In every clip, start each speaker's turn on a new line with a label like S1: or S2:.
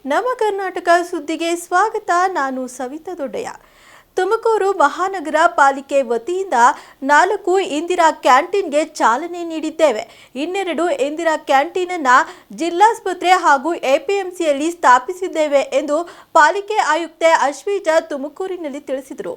S1: ನಮ್ಮ ಕರ್ನಾಟಕ ಸುದ್ದಿಗೆ ಸ್ವಾಗತ. ನಾನು ಸವಿತಾ ದೊಡ್ಡಯ್ಯ. ತುಮಕೂರು ಮಹಾನಗರ ಪಾಲಿಕೆ ವತಿಯಿಂದ 4 ಇಂದಿರಾ ಕ್ಯಾಂಟೀನ್ಗೆ ಚಾಲನೆ ನೀಡಿದ್ದೇವೆ. 12 ಇಂದಿರಾ ಕ್ಯಾಂಟೀನ್ ಅನ್ನು ಜಿಲ್ಲಾಸ್ಪತ್ರೆ ಹಾಗೂ ಎಪಿಎಂಸಿಯಲ್ಲಿ ಸ್ಥಾಪಿಸಿದ್ದೇವೆ ಎಂದು ಪಾಲಿಕೆ ಆಯುಕ್ತೆ ಅಶ್ವಿಜಾ ತುಮಕೂರಿನಲ್ಲಿ ತಿಳಿಸಿದರು.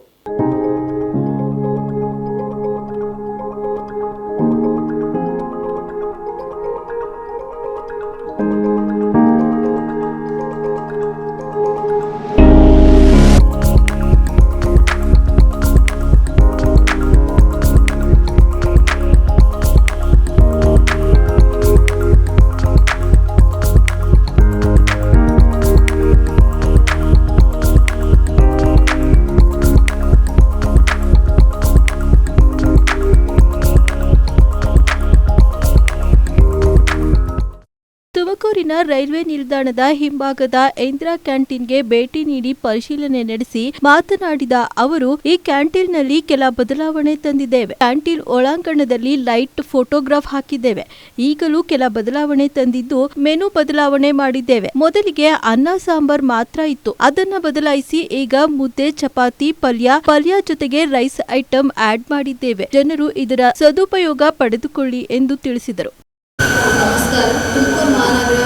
S1: ತುಮಕೂರಿನ ರೈಲ್ವೆ ನಿಲ್ದಾಣದ ಹಿಂಭಾಗದ ಇಂದಿರಾ ಕ್ಯಾಂಟೀನ್ಗೆ ಭೇಟಿ ನೀಡಿ ಪರಿಶೀಲನೆ ನಡೆಸಿ ಮಾತನಾಡಿದ ಅವರು, ಈ ಕ್ಯಾಂಟೀನ್ನಲ್ಲಿ ಕೆಲ ಬದಲಾವಣೆ ತಂದಿದ್ದೇವೆ. ಕ್ಯಾಂಟೀನ್ ಒಳಾಂಗಣದಲ್ಲಿ ಲೈಟ್ ಫೋಟೋಗ್ರಾಫ್ ಹಾಕಿದ್ದೇವೆ. ಈಗಲೂ ಕೆಲ ಬದಲಾವಣೆ ತಂದಿದ್ದು ಮೆನು ಬದಲಾವಣೆ ಮಾಡಿದ್ದೇವೆ. ಮೊದಲಿಗೆ ಅನ್ನ ಸಾಂಬಾರ್ ಮಾತ್ರ ಇತ್ತು, ಅದನ್ನ ಬದಲಾಯಿಸಿ ಈಗ ಮುದ್ದೆ, ಚಪಾತಿ, ಪಲ್ಯ ಜೊತೆಗೆ ರೈಸ್ ಐಟಂ ಆಡ್ ಮಾಡಿದ್ದೇವೆ. ಜನರು ಇದರ ಸದುಪಯೋಗ ಪಡೆದುಕೊಳ್ಳಿ ಎಂದು ತಿಳಿಸಿದರು.
S2: ನಮಸ್ಕಾರ. ತುಮಕೂರು ಮಹಾನಗರ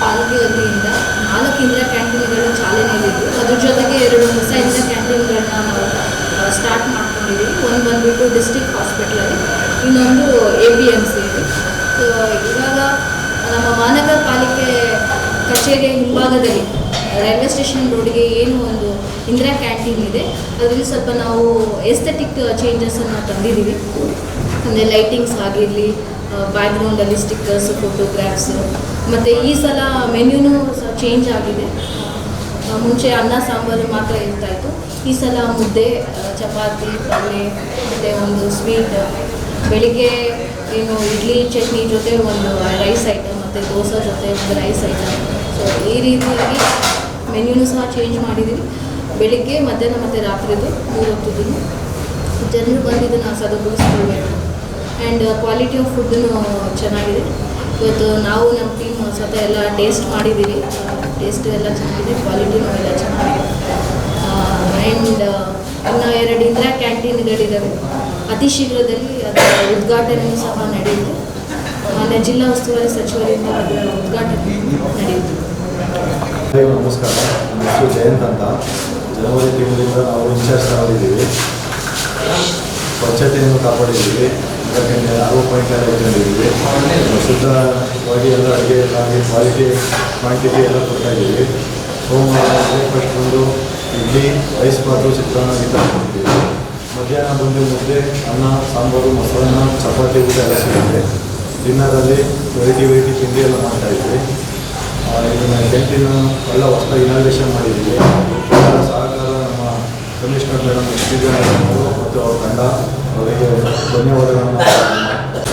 S2: ಪಾಲಿಕೆ ವತಿಯಿಂದ 4 ಇಂದಿರಾ ಕ್ಯಾಂಟೀನ್ಗಳ ಚಾಲನೆಯಲ್ಲಿದ್ದು, ಅದ್ರ ಜೊತೆಗೆ 2 ಹೊಸ ಇಂದಿರಾ ಕ್ಯಾಂಟೀನ್ಗಳನ್ನ ನಾವು ಸ್ಟಾರ್ಟ್ ಮಾಡ್ಕೊಂಡಿದ್ದೀವಿ. ಒಂದು ಬಂದುಬಿಟ್ಟು ಡಿಸ್ಟ್ರಿಕ್ಟ್ ಹಾಸ್ಪಿಟಲಲ್ಲಿ, ಇನ್ನೊಂದು APMCಯಲ್ಲಿ. ಸೊ ಇವಾಗ ನಮ್ಮ ಮಹಾನಗರ ಪಾಲಿಕೆ ಕಚೇರಿಯ ಹಿಂಭಾಗದಲ್ಲಿ ರೈಲ್ವೆ ಸ್ಟೇಷನ್ ರೋಡ್ಗೆ ಏನು ಒಂದು ಇಂದಿರಾ ಕ್ಯಾಂಟೀನ್ ಇದೆ, ಅದರಲ್ಲಿ ಸ್ವಲ್ಪ ನಾವು ಎಸ್ಥೆಟಿಕ್ ಚೇಂಜಸನ್ನು ತಂದಿದ್ದೀವಿ. ಅಂದರೆ ಲೈಟಿಂಗ್ಸ್ ಆಗಿರಲಿ, ಬ್ಯಾಕ್ಗ್ರೌಂಡಲ್ಲಿ ಸ್ಟಿಕ್ಕರ್ಸ್, ಫೋಟೋಗ್ರಾಫ್ಸು, ಮತ್ತು ಈ ಸಲ ಮೆನ್ಯೂನೂ ಸಹ ಚೇಂಜ್ ಆಗಿದೆ. ಮುಂಚೆ ಅನ್ನ ಸಾಂಬಾರು ಮಾತ್ರ ಇರ್ತಾಯಿತ್ತು, ಈ ಸಲ ಮುದ್ದೆ, ಚಪಾತಿ, ಪಲ್ಯ ಮತ್ತು ಒಂದು ಸ್ವೀಟ್, ಬೆಳಿಗ್ಗೆ ಏನು ಇಡ್ಲಿ ಚಟ್ನಿ ಜೊತೆ ಒಂದು ರೈಸ್ ಐಟಮ್ ಮತ್ತು ದೋಸೆ ಜೊತೆ ಒಂದು ರೈಸ್ ಐಟಮ್. ಸೊ ಈ ರೀತಿಯಾಗಿ ಮೆನ್ಯೂನೂ ಸಹ ಚೇಂಜ್ ಮಾಡಿದ್ದೀವಿ. ಬೆಳಿಗ್ಗೆ, ಮಧ್ಯಾಹ್ನ ಮತ್ತು ರಾತ್ರಿದು 3 ಹೊತ್ತಿದ್ದು ಜನರು ಬಂದಿದ್ದನ್ನು ಸದುಪಡಿಸ್ಕೊಳ್ಬೇಕು. ಆ್ಯಂಡ್ ಕ್ವಾಲಿಟಿ ಆಫ್ ಫುಡ್ಡೂ ಚೆನ್ನಾಗಿದೆ. ಇವತ್ತು ನಾವು ನಮ್ಮ ಟೀಮ್ ಸ್ವತಃ ಎಲ್ಲ ಟೇಸ್ಟ್ ಮಾಡಿದ್ದೀವಿ. ಟೇಸ್ಟ್ ಎಲ್ಲ ಚೆನ್ನಾಗಿದೆ, ಕ್ವಾಲಿಟಿನೂ ಎಲ್ಲ ಚೆನ್ನಾಗಿದೆ. ಆ್ಯಂಡ್ ಇನ್ನು 2 ಇಂದಿರಾ ಕ್ಯಾಂಟೀನ್ಗಳಿದ್ದಾವೆ. ಅತಿ ಶೀಘ್ರದಲ್ಲಿ ಅದರ ಉದ್ಘಾಟನೆಯೂ ಸಹ ನಡೆಯುತ್ತೆ. ಮಾನ್ಯ ಜಿಲ್ಲಾ ಉಸ್ತುವಾರಿ ಸಚಿವರಿಂದ ಅದರ ಉದ್ಘಾಟನೆ ನಡೆಯುತ್ತೆ.
S3: ನಮಸ್ಕಾರ. ನನ್ನ ಹೆಸರು ಜಯಂತ್ ಅಂತ. ಜನವರಿ ತಿಂಗಳಿಂದ ನಾವು ಇನ್ಚಾರ್ಜ್ ತಗೊಂಡಿದ್ದೀವಿ. ಸ್ವಚ್ಛತೆಯನ್ನು ಕಾಪಾಡಿದ್ದೀವಿ. ಪಾಯಿಂಟ್ ಎಲ್ಲ ಇಟ್ಕೊಂಡಿದ್ದೀವಿ. ಶುದ್ಧವಾಗಿ ಎಲ್ಲ ಅಡುಗೆ ಕ್ವಾಲಿಟಿ ಕ್ವಾಂಟಿಟಿ ಎಲ್ಲ ಕೊಡ್ತಾಯಿದ್ದೀವಿ. ಸೋಮವಾರ ಬ್ರೇಕ್ಫಾಸ್ಟ್ ಬಂದು ಇಡ್ಲಿ, ರೈಸ್ ಬಾತು, ಚಿತ್ರಾನ್ನ ಈ ಥರ ಕೊಡ್ತೀವಿ. ಮಧ್ಯಾಹ್ನ ಬಂದು ಮುದ್ದೆ, ಅನ್ನ, ಸಾಂಬಾರು, ಮೊಸರನ್ನ, ಚಪಾತಿ ಊಟ ಎಲ್ಲ ಸಿಗುತ್ತೆ. ಡಿನ್ನರಲ್ಲಿ ವೆರೈಟಿ ತಿಂಡಿ ಎಲ್ಲ ಮಾಡ್ತಾಯಿದ್ವಿ. ಇದನ್ನು ಕ್ಯಾಂಟೀನ್ ಎಲ್ಲ ಹೊಸದಾಗಿ ಇನಾಗ್ರೇಷನ್ ಮಾಡಿದ್ದೀವಿ. ಎಲ್ಲ ಸಹಕಾರ ನಮ್ಮ ಕಮಿಷನರ್ ಮೇಡಮ್ ಶ್ರೀಜಾ ಮತ್ತು ಅವ್ರ ತಂಡ, ಅವರಿಗೆ ಧನ್ಯವಾದಗಳನ್ನು.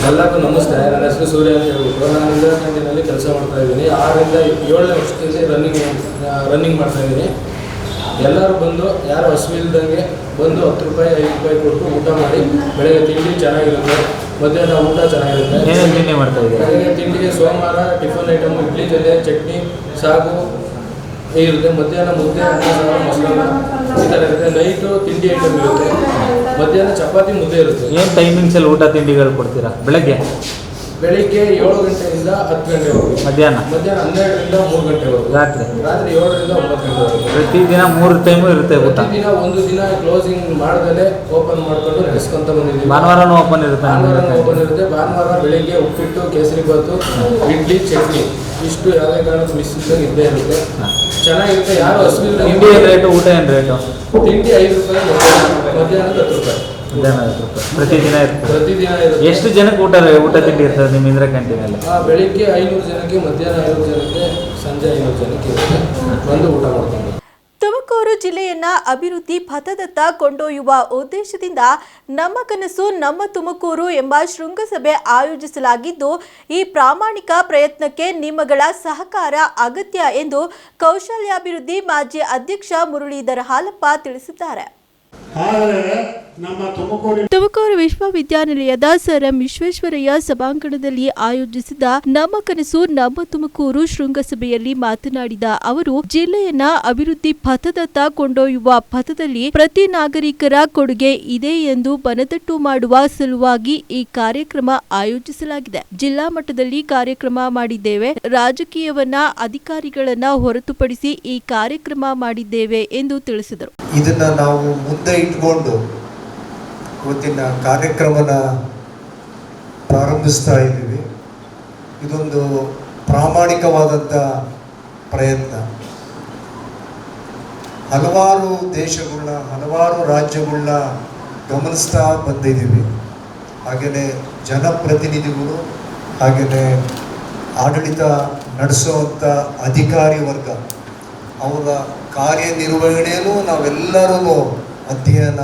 S4: ಎಲ್ಲರಿಗೂ ನಮಸ್ತೆ. ನನ್ನ ಹೆಸರು ಸೂರ್ಯ ಅಂತ ಹೇಳ್ಬಿಟ್ಟು ನಾನು ಇಂದಿರಾ ಕ್ಯಾಂಟೀನಲ್ಲಿ ಕೆಲಸ ಮಾಡ್ತಾಯಿದ್ದೀನಿ. 6ರಿಂದ 7ನೇ ವರ್ಷದಿಂದ ರನ್ನಿಂಗ್ ಮಾಡ್ತಾಯಿದ್ದೀನಿ. ಎಲ್ಲರೂ ಬಂದು ಯಾರು ಹಸಿವಿಲ್ದಂಗೆ ಬಂದು 10 ರೂಪಾಯಿ 5 ರೂಪಾಯಿ ಕೊಟ್ಟು ಊಟ ಮಾಡಿ, ಬೆಳಗ್ಗೆ ತಿಂಡಿ ಚೆನ್ನಾಗಿರುತ್ತೆ, ಮಧ್ಯಾಹ್ನ ಊಟ ಚೆನ್ನಾಗಿರುತ್ತೆ.
S5: ಏನೇನು ತಿಂಡಿ ಮಾಡ್ತಾಯಿದ್ದೀವಿ?
S4: ಬೆಳಗ್ಗೆ ತಿಂಡಿಗೆ ಸೋಮವಾರ ಟಿಫನ್ ಐಟಮ್ ಇಡ್ಲಿ ಜೊತೆ ಚಟ್ನಿ, ಸಾಗು ಇರುತ್ತೆ. ಮಧ್ಯಾಹ್ನ ಮುದ್ದೆ, ಅನ್ನ ಸಾರು, ಮೊಸರನ್ನ ಈ ಥರ ಇರುತ್ತೆ. ನೈಟು ತಿಂಡಿ ಐಟಮ್ ಇರುತ್ತೆ. ಮಧ್ಯಾಹ್ನ ಚಪಾತಿ, ಮುದ್ದೆ ಇರುತ್ತೆ.
S5: ಏನು ಟೈಮಿಂಗ್ಸಲ್ಲಿ ಊಟ ತಿಂಡಿಗಳು ಕೊಡ್ತೀರಾ? ಬೆಳಗ್ಗೆ
S4: 7 ಗಂಟೆಯಿಂದ 10 ಗಂಟೆವರೆಗೂ.
S5: ಮಧ್ಯಾಹ್ನ
S4: 12ರಿಂದ 3 ಗಂಟೆವರೆಗೂ.
S5: ರಾತ್ರಿ
S4: 7ರಿಂದ 9 ಗಂಟೆವರೆಗೂ.
S5: ಪ್ರತಿದಿನ 3 ಟೈಮು ಇರುತ್ತೆ ಊಟ.
S4: ಪ್ರತಿದಿನ ಒಂದು ದಿನ ಕ್ಲೋಸಿಂಗ್ ಮಾಡ್ದಲೇ ಓಪನ್ ಮಾಡಿಕೊಂಡು ನಡೆಸ್ಕೊಂತ ಬಂದಿದ್ದೀವಿ.
S5: ಭಾನುವಾರನೂ ಓಪನ್ ಇರುತ್ತೆ.
S4: ಓಪನ್ ಇರುತ್ತೆ. ಭಾನುವಾರ ಬೆಳಿಗ್ಗೆ ಉಪ್ಪಿಟ್ಟು, ಕೇಸರಿ ಬಾತು, ಇಡ್ಲಿ, ಚಟ್ನಿ ಇಷ್ಟು ಯಾವುದೇ ಕಾರಣಕ್ಕೂ ಮಿಸ್ ಇದ್ದೇ ಇರುತ್ತೆ. ಚೆನ್ನಾಗಿರುತ್ತೆ. ಯಾರು ಹಸಿವಿಲ್ಲ.
S5: ತಿಂಡಿ ಏನು ರೇಟು, ಊಟ ಏನು ರೇಟು?
S4: ತಿಂಡಿ 5 ರೂಪಾಯಿ, ಮಧ್ಯಾಹ್ನ 10 ರೂಪಾಯಿ.
S5: ಮಧ್ಯಾಹ್ನ 10 ರೂಪಾಯಿ ಪ್ರತಿದಿನ ಇರುತ್ತೆ.
S4: ಪ್ರತಿದಿನ ಇರುತ್ತೆ.
S5: ಎಷ್ಟು ಜನಕ್ಕೆ ಊಟ ತಿಂಡಿ ಇರ್ತದೆ ನಿಮ್ಮ ಇಂದಿರಾ ಕ್ಯಾಂಟೀನಲ್ಲಿ?
S4: ಬೆಳಿಗ್ಗೆ 500 ಜನಕ್ಕೆ, ಮಧ್ಯಾಹ್ನ 500 ಜನಕ್ಕೆ, ಸಂಜೆ 500 ಜನಕ್ಕೆ ಇರುತ್ತೆ. ಬಂದು ಊಟ ಮಾಡ್ಕೊಂಡು.
S1: ತುಮಕೂರು ಜಿಲ್ಲೆಯನ್ನ ಅಭಿವೃದ್ಧಿ ಪಥದತ್ತ ಕೊಂಡೊಯ್ಯುವ ಉದ್ದೇಶದಿಂದ ನಮ್ಮ ಕನಸು ನಮ್ಮ ತುಮಕೂರು ಎಂಬ ಶೃಂಗಸಭೆ ಆಯೋಜಿಸಲಾಗಿದ್ದು, ಈ ಪ್ರಾಮಾಣಿಕ ಪ್ರಯತ್ನಕ್ಕೆ ನಿಮ್ಮಗಳ ಸಹಕಾರ ಅಗತ್ಯ ಎಂದು ಕೌಶಲ್ಯಾಭಿವೃದ್ಧಿ ಮಾಜಿ ಅಧ್ಯಕ್ಷ ಮುರಳೀಧರ ಹಾಲಪ್ಪ ತಿಳಿಸಿದ್ದಾರೆ.
S6: ನಮ್ಮ
S1: ತುಮಕೂರು ವಿಶ್ವವಿದ್ಯಾನಿಲಯದ ಸರ್ ಎಂ ವಿಶ್ವೇಶ್ವರಯ್ಯ ಸಭಾಂಗಣದಲ್ಲಿ ಆಯೋಜಿಸಿದ ನಮ್ಮ ಕನಸು ನಮ್ಮ ತುಮಕೂರು ಶೃಂಗಸಭೆಯಲ್ಲಿ ಮಾತನಾಡಿದ ಅವರು, ಜಿಲ್ಲೆಯನ್ನ ಅಭಿವೃದ್ಧಿ ಪಥದತ್ತ ಕೊಂಡೊಯ್ಯುವ ಪಥದಲ್ಲಿ ಪ್ರತಿ ನಾಗರಿಕರ ಕೊಡುಗೆ ಇದೆ ಎಂದು ಮನದಟ್ಟು ಮಾಡುವ ಸಲುವಾಗಿ ಈ ಕಾರ್ಯಕ್ರಮ ಆಯೋಜಿಸಲಾಗಿದೆ. ಜಿಲ್ಲಾ ಮಟ್ಟದಲ್ಲಿ ಕಾರ್ಯಕ್ರಮ ಮಾಡಿದ್ದೇವೆ. ರಾಜಕೀಯವನ್ನ ಅಧಿಕಾರಿಗಳನ್ನ ಹೊರತುಪಡಿಸಿ ಈ ಕಾರ್ಯಕ್ರಮ ಮಾಡಿದ್ದೇವೆ ಎಂದು ತಿಳಿಸಿದರು.
S7: ಇದನ್ನ ನಾವು ಮುಂದೆ ಇಟ್ಕೊಂಡು ಇವತ್ತಿನ ಕಾರ್ಯಕ್ರಮನ ಪ್ರಾರಂಭಿಸ್ತಾ ಇದ್ದೀವಿ. ಇದೊಂದು ಪ್ರಾಮಾಣಿಕವಾದಂಥ ಪ್ರಯತ್ನ. ಹಲವಾರು ದೇಶಗಳನ್ನ, ಹಲವಾರು ರಾಜ್ಯಗಳನ್ನ ಗಮನಿಸ್ತಾ ಬಂದಿದ್ದೀವಿ. ಹಾಗೆಯೇ ಜನಪ್ರತಿನಿಧಿಗಳು, ಹಾಗೆಯೇ ಆಡಳಿತ ನಡೆಸುವಂಥ ಅಧಿಕಾರಿ ವರ್ಗ, ಅವರ ಕಾರ್ಯನಿರ್ವಹಣೆಯೂ ನಾವೆಲ್ಲರೂ ಅಧ್ಯಯನ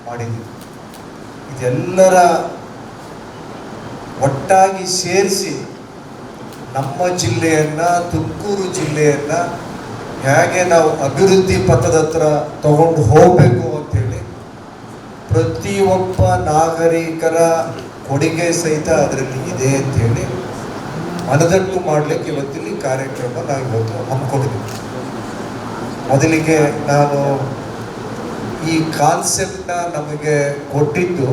S7: ಮಾಡಿದ್ದೀವಿ. ಇದೆಲ್ಲರ ಒಟ್ಟಾಗಿ ಸೇರಿಸಿ ನಮ್ಮ ಜಿಲ್ಲೆಯನ್ನು, ತುಮಕೂರು ಜಿಲ್ಲೆಯನ್ನು ಹೇಗೆ ನಾವು ಅಭಿವೃದ್ಧಿ ಪಥದ ಹತ್ರ ತಗೊಂಡು ಹೋಗಬೇಕು ಅಂತೇಳಿ ಪ್ರತಿಯೊಬ್ಬ ನಾಗರಿಕರ ಕೊಡುಗೆ ಸಹಿತ ಅದರಲ್ಲಿ ಇದೆ ಅಂಥೇಳಿ ಮನದಟ್ಟು ಮಾಡಲಿಕ್ಕೆ ಇವತ್ತಿಲ್ಲಿ ಕಾರ್ಯಕ್ರಮ ನಾವು ಇವತ್ತು ಹಮ್ಮಿಕೊಂಡಿದ್ದೀವಿ. ಮೊದಲಿಗೆ ನಾನು ಈ ಕಾನ್ಸೆಪ್ಟ್ನ ನಮಗೆ ಕೊಟ್ಟಿದ್ದು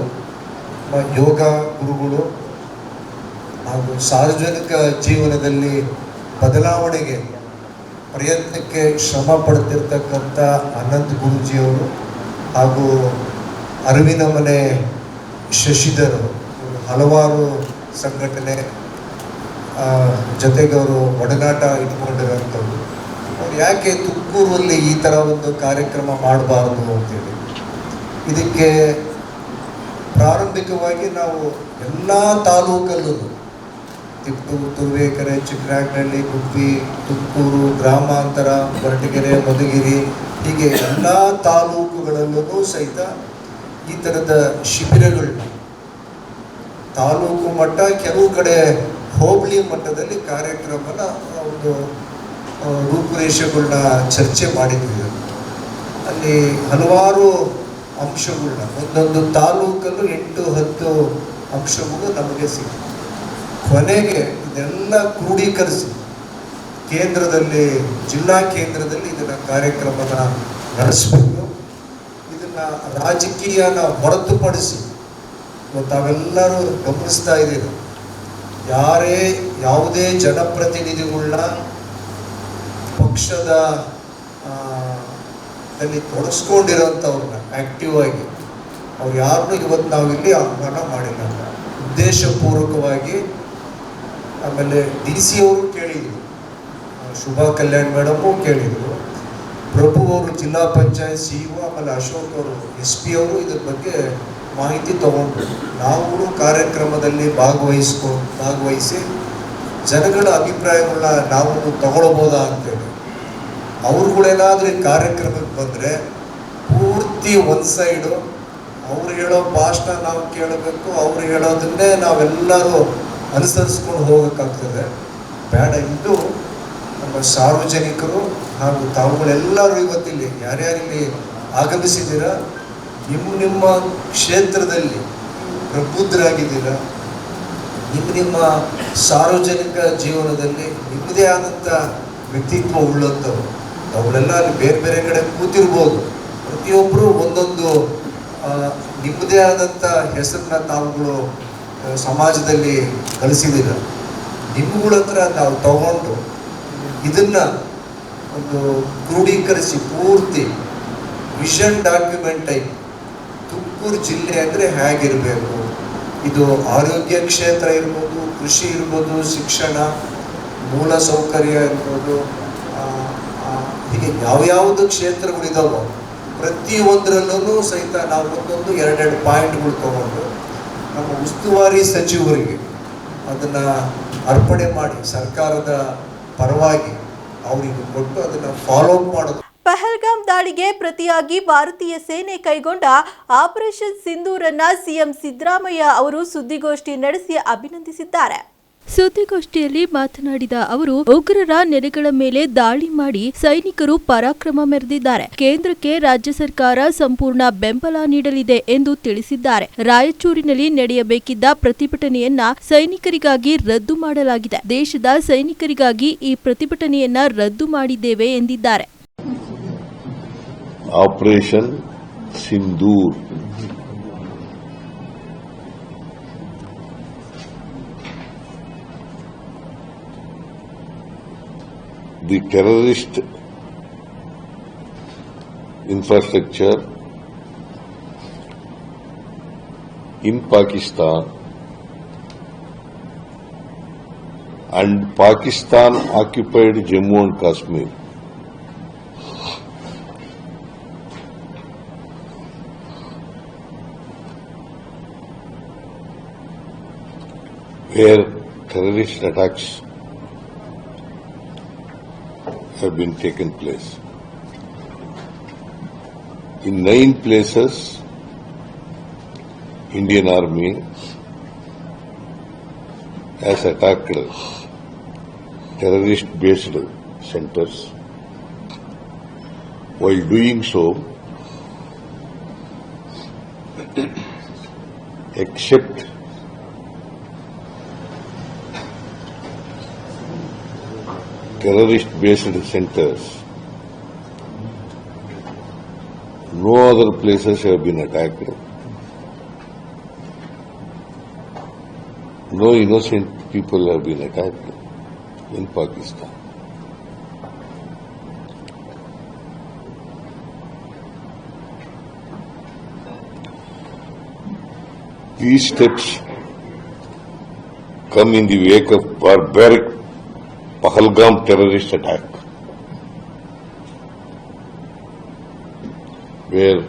S7: ಯೋಗ ಗುರುಗಳು ಹಾಗೂ ಸಾರ್ವಜನಿಕ ಜೀವನದಲ್ಲಿ ಬದಲಾವಣೆಗೆ ಪ್ರಯತ್ನಕ್ಕೆ ಶ್ರಮ ಪಡ್ತಿರ್ತಕ್ಕಂಥ ಅನಂತ್ ಗುರೂಜಿಯವರು ಹಾಗೂ ಅರಿವಿನ ಮನೆ ಶಶಿಧರ್ ಹಲವಾರು ಸಂಘಟನೆ ಜೊತೆಗೆ ಅವರು ಒಡನಾಟ ಇಟ್ಕೊಂಡಿರೋಂಥವ್ರು. ಅವ್ರು ಯಾಕೆ ತುಮಕೂರಲ್ಲಿ ಈ ಥರ ಒಂದು ಕಾರ್ಯಕ್ರಮ ಮಾಡಬಾರ್ದು ಅಂತೇಳಿ ಇದಕ್ಕೆ ಪ್ರಾರಂಭಿಕವಾಗಿ ನಾವು ಎಲ್ಲ ತಾಲೂಕಲ್ಲೂ ತಿಪ್ಪೂರು, ತುರುವೇಕೆರೆ, ಚಿಕ್ಕನಾಯಕನಹಳ್ಳಿ, ಗುಬ್ಬಿ, ತುಮಕೂರು, ಗ್ರಾಮಾಂತರ, ಕೊರಟಗೆರೆ, ಮಧುಗಿರಿ ಹೀಗೆ ಎಲ್ಲ ತಾಲೂಕುಗಳಲ್ಲೂ ಸಹಿತ ಈ ಥರದ ಶಿಬಿರಗಳನ್ನ ತಾಲೂಕು ಮಟ್ಟ, ಕೆಲವು ಕಡೆ ಹೋಬಳಿ ಮಟ್ಟದಲ್ಲಿ ಕಾರ್ಯಕ್ರಮನ ಒಂದು ರೂಪುರೇಷೆಗಳನ್ನ ಚರ್ಚೆ ಮಾಡಿದ್ವಿ. ಅಲ್ಲಿ ಹಲವಾರು ಅಂಶಗಳನ್ನ ಒಂದೊಂದು ತಾಲೂಕಲ್ಲೂ 8-10 ಅಂಶಗಳು ನಮಗೆ ಸಿಕ್ಕಿದೆ. ಕೊನೆಗೆ ಇದೆಲ್ಲ ಕ್ರೋಢೀಕರಿಸಿ ಕೇಂದ್ರದಲ್ಲಿ, ಜಿಲ್ಲಾ ಕೇಂದ್ರದಲ್ಲಿ ಇದನ್ನು ಕಾರ್ಯಕ್ರಮನ ನಡೆಸಬೇಕು. ಇದನ್ನು ರಾಜಕೀಯನ ಹೊರತುಪಡಿಸಿ ತಾವೆಲ್ಲರೂ ಗಮನಿಸ್ತಾ ಇದ್ದೀರಿ, ಯಾವುದೇ ಜನಪ್ರತಿನಿಧಿಗಳನ್ನ ಪಕ್ಷದ ತೊಡಗಿಸ್ಕೊಂಡಿರೋಂಥವ್ರನ್ನ ಆ್ಯಕ್ಟಿವ್ ಆಗಿ ಅವ್ರು ಯಾರನ್ನೂ ಇವತ್ತು ನಾವಿಲ್ಲಿ ಆಹ್ವಾನ ಮಾಡಿಲ್ಲ. ಉದ್ದೇಶಪೂರ್ವಕವಾಗಿ ಆಮೇಲೆ DC ಅವರು ಕೇಳಿದರು, ಶುಭಾ ಕಲ್ಯಾಣ್ ಮೇಡಮು ಕೇಳಿದರು, ಪ್ರಭು ಅವರು ಜಿಲ್ಲಾ ಪಂಚಾಯತ್ CEO, ಆಮೇಲೆ ಅಶೋಕ್ ಅವರು SP ಅವರು ಇದ್ರ ಬಗ್ಗೆ ಮಾಹಿತಿ ತಗೊಂಡು ನಾವು ಕಾರ್ಯಕ್ರಮದಲ್ಲಿ ಭಾಗವಹಿಸಿ ಜನಗಳ ಅಭಿಪ್ರಾಯಗಳನ್ನ ನಾವು ತಗೊಳ್ಬೋದಾ ಅಂತೇಳಿ. ಅವ್ರುಗಳೇನಾದ್ರೂ ಈ ಕಾರ್ಯಕ್ರಮಕ್ಕೆ ಬಂದರೆ ಪೂರ್ತಿ ಒಂದು ಸೈಡು ಅವ್ರು ಹೇಳೋ ಭಾಷಣ ನಾವು ಕೇಳಬೇಕು, ಅವ್ರು ಹೇಳೋದನ್ನೇ ನಾವೆಲ್ಲರೂ ಅನುಸರಿಸ್ಕೊಂಡು ಹೋಗೋಕ್ಕಾಗ್ತದೆ. ಬೇಡ, ಇದು ನಮ್ಮ ಸಾರ್ವಜನಿಕರು ಹಾಗೂ ತಾವುಗಳೆಲ್ಲರೂ ಇವತ್ತಿಲ್ಲಿ ಯಾರ್ಯಾರಿಲ್ಲಿ ಆಗಮಿಸಿದ್ದೀರ, ನಿಮ್ಮ ಕ್ಷೇತ್ರದಲ್ಲಿ ಪ್ರಬುದ್ಧರಾಗಿದ್ದೀರ, ನಿಮ್ಮ ಸಾರ್ವಜನಿಕ ಜೀವನದಲ್ಲಿ ನಿಮ್ಮದೇ ಆದಂಥ ವ್ಯಕ್ತಿತ್ವ ಉಳ್ಳಂಥವ್ರು. ಅವುಗಳೆಲ್ಲ ಅಲ್ಲಿ ಬೇರೆ ಬೇರೆ ಕಡೆ ಕೂತಿರ್ಬೋದು, ಪ್ರತಿಯೊಬ್ಬರು ಒಂದೊಂದು ನಿಮ್ಮದೇ ಆದಂಥ ಹೆಸರನ್ನ ತಾವುಗಳು ಸಮಾಜದಲ್ಲಿ ಗಳಿಸಿದ್ದೀರ. ನಿಮ್ಮಗಳ ಹತ್ರ ನಾವು ತಗೊಂಡು ಇದನ್ನು ಒಂದು ಕ್ರೋಢೀಕರಿಸಿ ಪೂರ್ತಿ ವಿಷನ್ ಡಾಕ್ಯುಮೆಂಟ್ ಟೈಪ್ ತುಮಕೂರು ಜಿಲ್ಲೆ ಅಂದರೆ ಹೇಗಿರಬೇಕು, ಇದು ಆರೋಗ್ಯ ಕ್ಷೇತ್ರ ಇರ್ಬೋದು, ಕೃಷಿ ಇರ್ಬೋದು, ಶಿಕ್ಷಣ, ಮೂಲ ಸೌಕರ್ಯ ಇರ್ಬೋದು, ಹೀಗೆ ಯಾವ್ಯಾವುದು ಕ್ಷೇತ್ರಗಳಿದಾವೋ ಪ್ರತಿಯೊಂದರಲ್ಲೂ ಸಹಿತ ನಾವು ಒಂದೊಂದು 2 ಪಾಯಿಂಟ್ಗಳು ತಗೊಂಡು ನಮ್ಮ ಉಸ್ತುವಾರಿ ಸಚಿವರಿಗೆ ಅದನ್ನು ಅರ್ಪಣೆ ಮಾಡಿ ಸರ್ಕಾರದ ಪರವಾಗಿ ಅವರಿಗೆ ಕೊಟ್ಟು ಅದನ್ನು ಫಾಲೋ ಅಪ್ ಮಾಡೋದು.
S1: ಪಹಲ್ಗಾಮ್ ದಾಳಿಗೆ ಪ್ರತಿಯಾಗಿ ಭಾರತೀಯ ಸೇನೆ ಕೈಗೊಂಡ ಆಪರೇಷನ್ ಸಿಂಧೂರನ್ನ ಸಿಎಂ ಸಿದ್ದರಾಮಯ್ಯ ಅವರು ಸುದ್ದಿಗೋಷ್ಠಿ ನಡೆಸಿ ಅಭಿನಂದಿಸಿದ್ದಾರೆ. ಸುದ್ದಿಗೋಷ್ಠಿಯಲ್ಲಿ ಮಾತನಾಡಿದ ಅವರು ಉಗ್ರರ ನೆಲೆಗಳ ಮೇಲೆ ದಾಳಿ ಮಾಡಿ ಸೈನಿಕರು ಪರಾಕ್ರಮ ಮೆರೆದಿದ್ದಾರೆ. ಕೇಂದ್ರಕ್ಕೆ ರಾಜ್ಯ ಸರ್ಕಾರ ಸಂಪೂರ್ಣ ಬೆಂಬಲ ನೀಡಲಿದೆ ಎಂದು ತಿಳಿಸಿದ್ದಾರೆ. ರಾಯಚೂರಿನಲ್ಲಿ ನಡೆಯಬೇಕಿದ್ದ ಪ್ರತಿಭಟನೆಯನ್ನ ಸೈನಿಕರಿಗಾಗಿ ರದ್ದು ಮಾಡಲಾಗಿದೆ. ದೇಶದ ಸೈನಿಕರಿಗಾಗಿ ಈ ಪ್ರತಿಭಟನೆಯನ್ನ ರದ್ದು ಮಾಡಿದ್ದೇವೆ ಎಂದಿದ್ದಾರೆ.
S6: Operation Sindoor the terrorist infrastructure in Pakistan and Pakistan occupied Jammu and Kashmir where terrorist attacks have been taken place. In 9 places, Indian Army has attacked terrorist-based centers. While doing so, except terrorist-based centers, no other places have been attacked. No innocent people have been attacked in Pakistan. These steps come in the wake of barbaric Pahalgam terrorist attack, where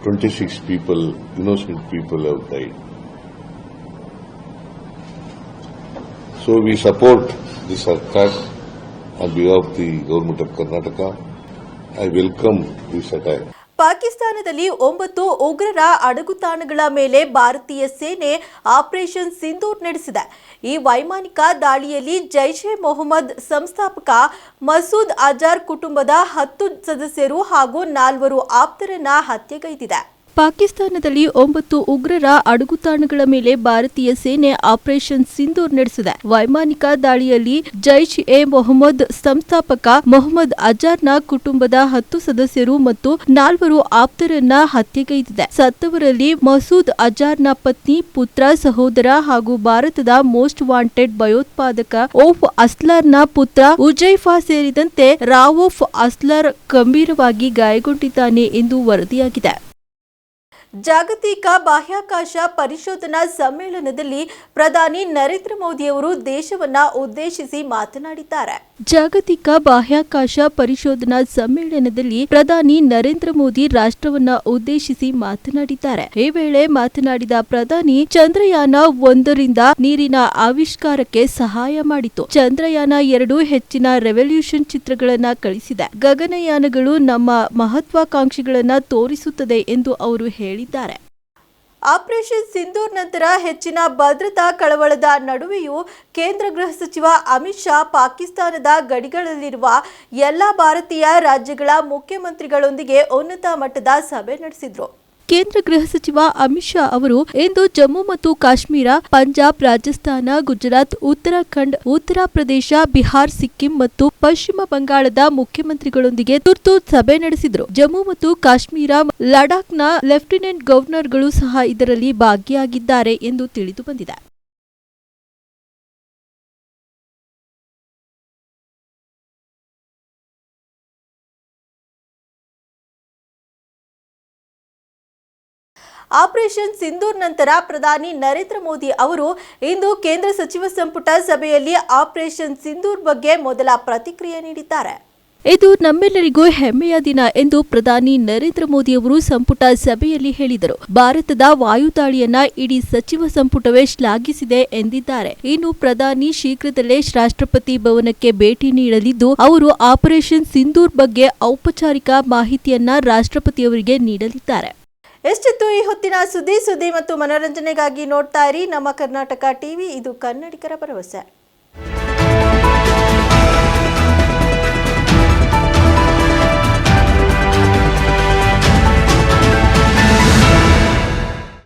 S6: 26 people, innocent people, have died. So we support the Sarkar on behalf of the Government of Karnataka. I welcome this attack.
S1: ಪಾಕಿಸ್ತಾನದಲ್ಲಿ 9 ಉಗ್ರರ ಅಡಗುತಾಣಗಳ ಮೇಲೆ ಭಾರತೀಯ ಸೇನೆ operation Sindoor ನಡೆಸಿದೆ. ಈ ವೈಮಾನಿಕ ದಾಳಿಯಲ್ಲಿ Jaish A Mohammed ಸಂಸ್ಥಾಪಕ ಮಸೂದ್ ಅಜಾರ್ ಕುಟುಂಬದ 10 ಸದಸ್ಯರು ಹಾಗೂ 4 ಆಪ್ತರನ್ನ ಹತ್ಯೆಗೈದಿದೆ. ಪಾಕಿಸ್ತಾನದಲ್ಲಿ 9 ಉಗ್ರರ ಅಡಗುತಾಣಗಳ ಮೇಲೆ ಭಾರತೀಯ ಸೇನೆ ಆಪರೇಷನ್ ಸಿಂಧೂರ್ ನಡೆಸಿದೆ. ವೈಮಾನಿಕ ದಾಳಿಯಲ್ಲಿ ಜೈಷ್ ಎ ಮೊಹಮ್ಮದ್ ಸಂಸ್ಥಾಪಕ ಮೊಹಮ್ಮದ್ ಅಜಾರ್ನ ಕುಟುಂಬದ 10 ಸದಸ್ಯರು ಮತ್ತು 4 ಆಪ್ತರನ್ನ ಹತ್ಯೆಗೈದಿದೆ. ಸತ್ತವರಲ್ಲಿ ಮಸೂದ್ ಅಜಾರ್ನ ಪತ್ನಿ, ಪುತ್ರ, ಸಹೋದರ ಹಾಗೂ ಭಾರತದ ಮೋಸ್ಟ್ ವಾಂಟೆಡ್ ಭಯೋತ್ಪಾದಕ ಓಫ್ ಅಸ್ಲರ್ನ ಪುತ್ರ ಉಜೈಫಾ ಸೇರಿದಂತೆ ರಾವೋಫ್ ಅಸ್ಲರ್ ಗಂಭೀರವಾಗಿ ಗಾಯಗೊಂಡಿದ್ದಾನೆ ಎಂದು ವರದಿಯಾಗಿದೆ. ಜಾಗತಿಕ ಬಾಹ್ಯಾಕಾಶ ಪರಿಶೋಧನಾ ಸಮ್ಮೇಳನದಲ್ಲಿ ಪ್ರಧಾನಿ ನರೇಂದ್ರ ಮೋದಿಯವರು ದೇಶವನ್ನ ಉದ್ದೇಶಿಸಿ ಮಾತನಾಡಿದ್ದಾರೆ. ಜಾಗತಿಕ ಬಾಹ್ಯಾಕಾಶ ಪರಿಶೋಧನಾ ಸಮ್ಮೇಳನದಲ್ಲಿ ಪ್ರಧಾನಿ ನರೇಂದ್ರ ಮೋದಿ ರಾಷ್ಟ್ರವನ್ನ ಉದ್ದೇಶಿಸಿ ಮಾತನಾಡಿದ್ದಾರೆ. ಈ ವೇಳೆ ಮಾತನಾಡಿದ ಪ್ರಧಾನಿ, ಚಂದ್ರಯಾನ 1ರಿಂದ ನೀರಿನ ಆವಿಷ್ಕಾರಕ್ಕೆ ಸಹಾಯ ಮಾಡಿತು. ಚಂದ್ರಯಾನ 2 ಹೆಚ್ಚಿನ ರೆವಲ್ಯೂಷನ್ ಚಿತ್ರಗಳನ್ನ ಕಳಿಸಿದೆ. ಗಗನಯಾನಗಳು ನಮ್ಮ ಮಹತ್ವಾಕಾಂಕ್ಷೆಗಳನ್ನ ತೋರಿಸುತ್ತದೆ ಎಂದು ಅವರು ಹೇಳಿದ್ದಾರೆ. ಆಪರೇಷನ್ ಸಿಂಧೂರ್ ನಂತರ ಹೆಚ್ಚಿನ ಭದ್ರತಾ ಕಳವಳದ ನಡುವೆಯೂ ಕೇಂದ್ರ ಗೃಹ ಸಚಿವ ಅಮಿತ್ ಶಾ ಪಾಕಿಸ್ತಾನದ ಗಡಿಗಳಲ್ಲಿರುವ ಎಲ್ಲಾ ಭಾರತೀಯ ರಾಜ್ಯಗಳ ಮುಖ್ಯಮಂತ್ರಿಗಳೊಂದಿಗೆ ಉನ್ನತ ಮಟ್ಟದ ಸಭೆ ನಡೆಸಿದ್ರು. ಕೇಂದ್ರ ಗೃಹ ಸಚಿವ ಅಮಿತ್ ಶಾ ಅವರು ಇಂದು ಜಮ್ಮು ಮತ್ತು ಕಾಶ್ಮೀರ, ಪಂಜಾಬ್, ರಾಜಸ್ಥಾನ, ಗುಜರಾತ್, ಉತ್ತರಾಖಂಡ್, ಉತ್ತರ ಪ್ರದೇಶ, ಬಿಹಾರ್, ಸಿಕ್ಕಿಂ ಮತ್ತು ಪಶ್ಚಿಮ ಬಂಗಾಳದ ಮುಖ್ಯಮಂತ್ರಿಗಳೊಂದಿಗೆ ತುರ್ತು ಸಭೆ ನಡೆಸಿದರು. ಜಮ್ಮು ಮತ್ತು ಕಾಶ್ಮೀರ, ಲಡಾಖ್ನ ಲೆಫ್ಟಿನೆಂಟ್ ಗವರ್ನರ್ಗಳು ಸಹ ಇದರಲ್ಲಿ ಭಾಗಿಯಾಗಿದ್ದಾರೆ ಎಂದು ತಿಳಿದು ಬಂದಿದೆ. ಆಪರೇಷನ್ ಸಿಂಧೂರ್ ನಂತರ ಪ್ರಧಾನಿ ನರೇಂದ್ರ ಮೋದಿ ಅವರು ಇಂದು ಕೇಂದ್ರ ಸಚಿವ ಸಂಪುಟ ಸಭೆಯಲ್ಲಿ ಆಪರೇಷನ್ ಸಿಂಧೂರ್ ಬಗ್ಗೆ ಮೊದಲ ಪ್ರತಿಕ್ರಿಯೆ ನೀಡಿದ್ದಾರೆ. ಇದು ನಮ್ಮೆಲ್ಲರಿಗೂ ಹೆಮ್ಮೆಯ ದಿನ ಎಂದು ಪ್ರಧಾನಿ ನರೇಂದ್ರ ಮೋದಿ ಅವರು ಸಂಪುಟ ಸಭೆಯಲ್ಲಿ ಹೇಳಿದರು. ಭಾರತದ ವಾಯುದಾಳಿಯನ್ನ ಇಡೀ ಸಚಿವ ಸಂಪುಟವೇ ಶ್ಲಾಘಿಸಿದೆ ಎಂದಿದ್ದಾರೆ. ಇನ್ನು ಪ್ರಧಾನಿ ಶೀಘ್ರದಲ್ಲೇ ರಾಷ್ಟ್ರಪತಿ ಭವನಕ್ಕೆ ಭೇಟಿ ನೀಡಲಿದ್ದು, ಅವರು ಆಪರೇಷನ್ ಸಿಂಧೂರ್ ಬಗ್ಗೆ ಔಪಚಾರಿಕ ಮಾಹಿತಿಯನ್ನ ರಾಷ್ಟ್ರಪತಿಯವರಿಗೆ ನೀಡಲಿದ್ದಾರೆ. ಎಷ್ಟಿತ್ತು ಈ ಹೊತ್ತಿನ ಸುದ್ದಿ ಮತ್ತು ಮನೋರಂಜನೆಗಾಗಿ ನೋಡ್ತಾ ಇರಿ ನಮ್ಮ ಕರ್ನಾಟಕ ಟಿವಿ. ಇದು ಕನ್ನಡಿಗರ ಭರವಸೆ.